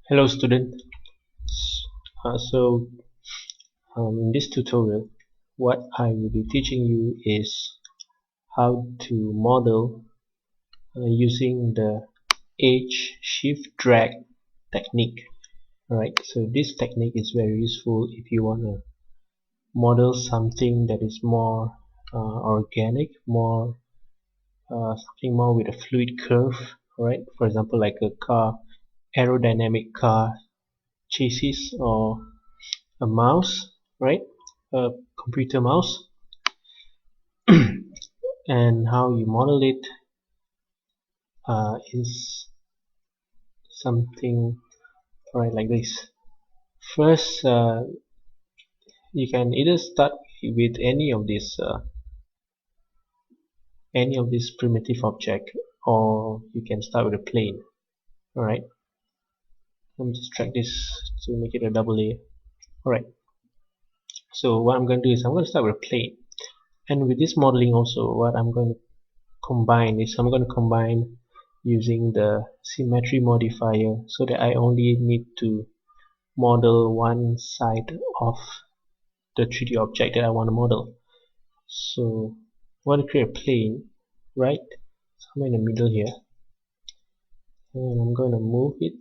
Hello student. In this tutorial what I will be teaching you is how to model using the edge shift drag technique. Alright, so this technique is very useful if you want to model something that is more organic, more something more with a fluid curve. Alright, for example like a aerodynamic car chassis, or a mouse, right? A computer mouse. And how you model it is something right like this. First, you can either start with any of this primitive object, or you can start with a plane. All right. Let me just drag this to make it a double layer. All right. So what I'm going to do is I'm going to start with a plane, and with this modeling also, what I'm going to combine is I'm going to combine using the symmetry modifier, so that I only need to model one side of the 3D object that I want to model. So I want to create a plane right somewhere in the middle here, and I'm going to move it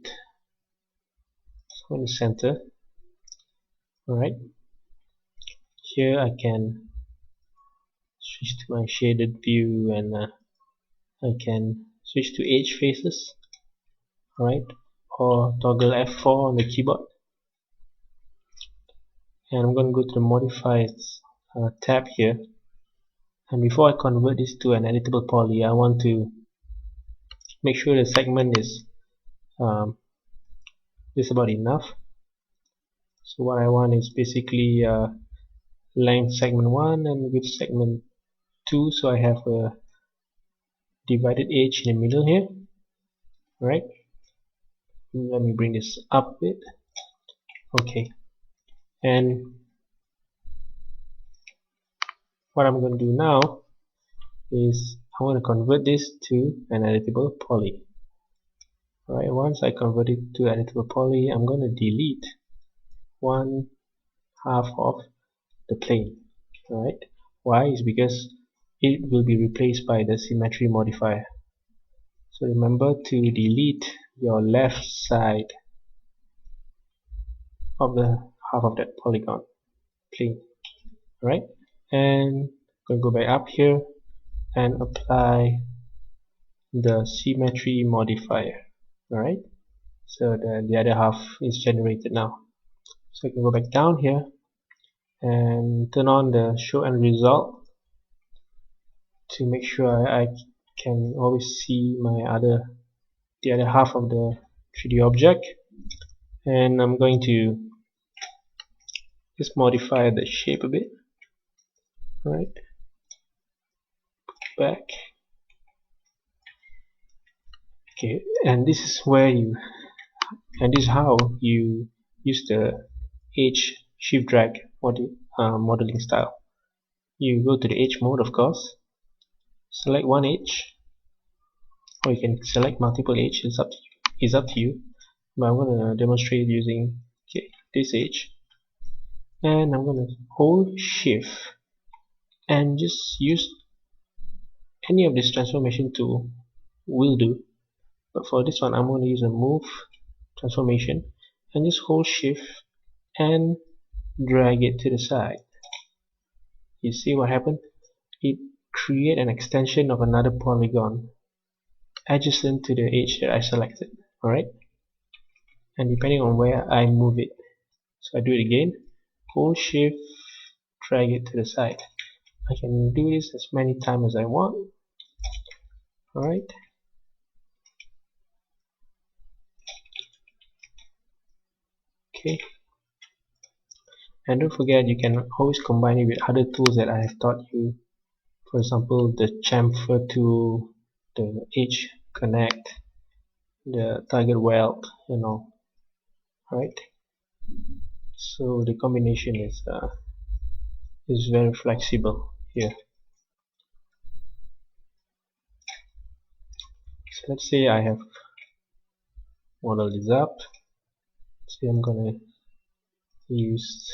somewhere in the center. Alright, here I can switch to my shaded view, and I can switch to edge faces, right, or toggle F4 on the keyboard. And I'm going to go to the modifiers tab here, and before I convert this to an editable poly, I want to make sure the segment is about enough. So what I want is basically length segment 1 and width segment 2, so I have a divided edge in the middle here. Right, let me bring this up a bit. Okay, and what I'm going to do now is I want to convert this to an editable poly. Alright, once I convert it to editable poly, I'm going to delete one half of the plane. Alright, why? Is because it will be replaced by the symmetry modifier. So remember to delete your left side of the half of that polygon plane. Alright, and going to go back up here and apply the symmetry modifier. Alright, so the other half is generated now. So I can go back down here and turn on the show end result to make sure I can always see the other half of the 3D object. And I'm going to just modify the shape a bit. Right, back. Okay, and this is how you use the edge shift drag modeling style. You go to the edge mode, of course, select one edge, or you can select multiple edges. It's up to you, but I'm going to demonstrate using this edge, and I'm going to hold shift and just use any of this transformation tool will do. But for this one, I'm going to use a move transformation and just hold shift and drag it to the side. You see what happened? It create an extension of another polygon adjacent to the edge that I selected. Alright, and depending on where I move it, so I do it again, hold shift, drag it to the side. I can do this as many times as I want. Alright, okay, and don't forget you can always combine it with other tools that I have taught you. For example, the chamfer tool, the edge connect, the target weld, right? So the combination is very flexible here. So let's say I have modeled this up, So I'm gonna use,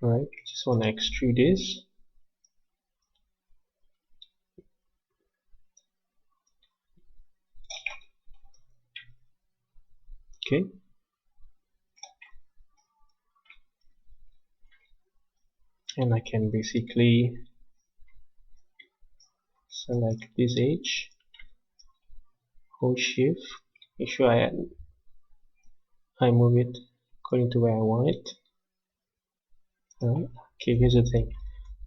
alright, just want to extrude this. Okay, and I can basically select this edge, hold shift, make sure I move it according to where I want it. Alright. Okay, here's the thing.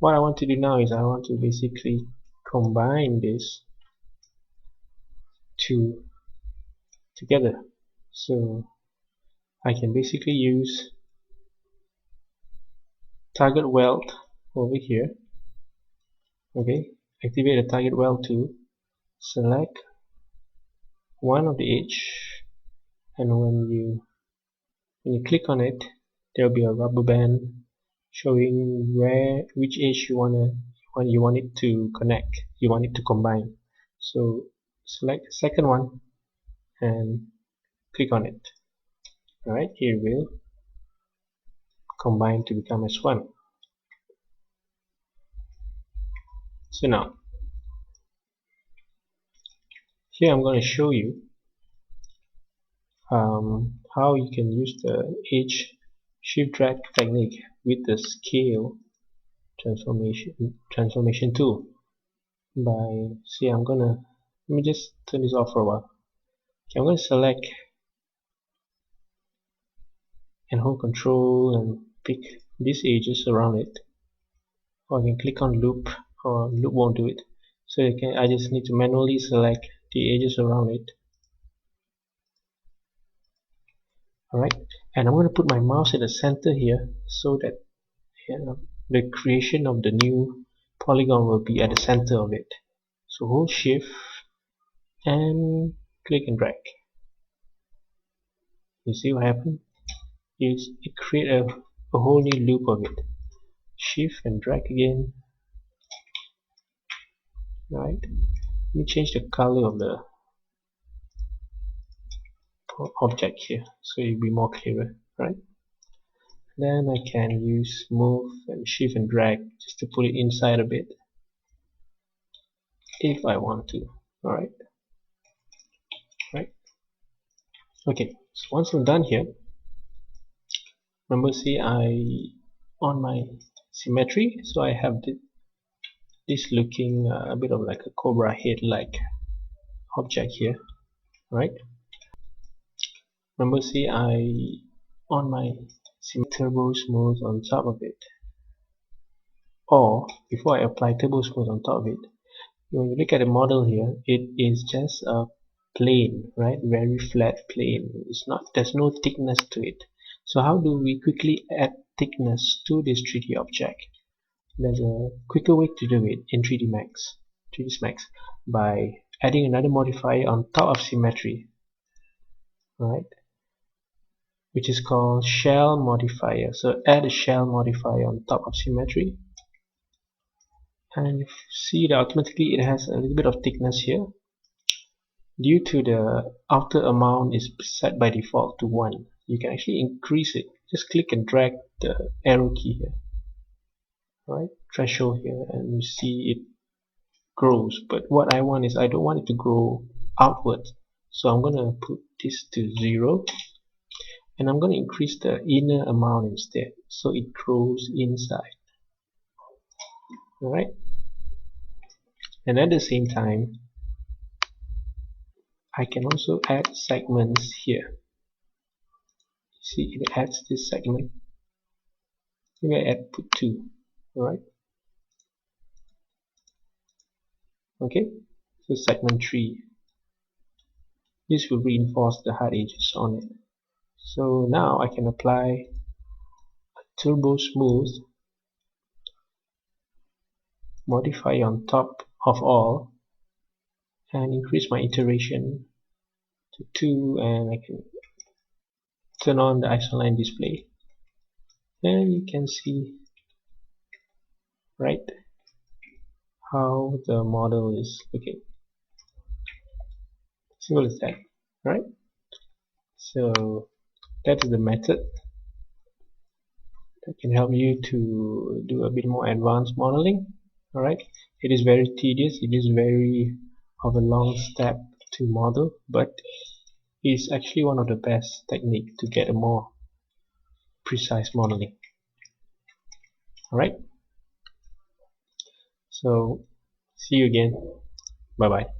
What I want to do now is I want to basically combine this two together. So I can basically use target weld over here. Okay, activate the target weld tool, select one of the edge, and when you click on it, there will be a rubber band showing which edge you want it to connect, you want it to combine. So select the second one and click on it. Alright, it will combine to become as one. So now here I'm going to show you how you can use the edge shift drag technique with the scale transformation tool. Let me just turn this off for a while. Okay, I'm going to select and hold control and pick these edges around it, or I can click on loop, or loop won't do it. So I just need to manually select the edges around it. Alright, and I'm going to put my mouse at the center here so that the creation of the new polygon will be at the center of it. So hold shift and click and drag. You see what happened? It create a whole new loop of it. Shift and drag again. Right. Let me change the color of the object here so it'll be more clearer. Right. Then I can use move and shift and drag just to put it inside a bit if I want to. Alright. Right. Okay. So once I'm done here, remember, see, on my symmetry, so I have this looking a bit of like a cobra head like object here, right? Remember, see, on my turbo smooth on top of it, or before I apply turbo smooth on top of it, when you look at the model here, it is just a plane, right? Very flat plane. There's no thickness to it. So how do we quickly add thickness to this 3D object? There's a quicker way to do it in 3D Max, by adding another modifier on top of symmetry, right? Which is called shell modifier. So add a shell modifier on top of symmetry, and you see that automatically it has a little bit of thickness here. Due to the outer amount is set by default to 1, you can actually increase it. Just click and drag the arrow key here, right? Threshold here, and you see it grows. But what I want is I don't want it to grow outwards. So I'm gonna put this to 0, and I'm gonna increase the inner amount instead, so it grows inside. Alright? And at the same time, I can also add segments here. See, it adds this segment. Maybe I put 2. Alright? Okay? So segment 3. This will reinforce the hard edges on it. So now I can apply a turbo smooth modifier on top of all and increase my iteration to 2, and I can turn on the isoline display, and you can see, right, how the model is looking. Simple as that, Right? So that is the method that can help you to do a bit more advanced modeling. Alright, it is very tedious, it is very of a long step to model, but it's actually one of the best technique to get a more precise modeling. Alright, so see you again. Bye bye.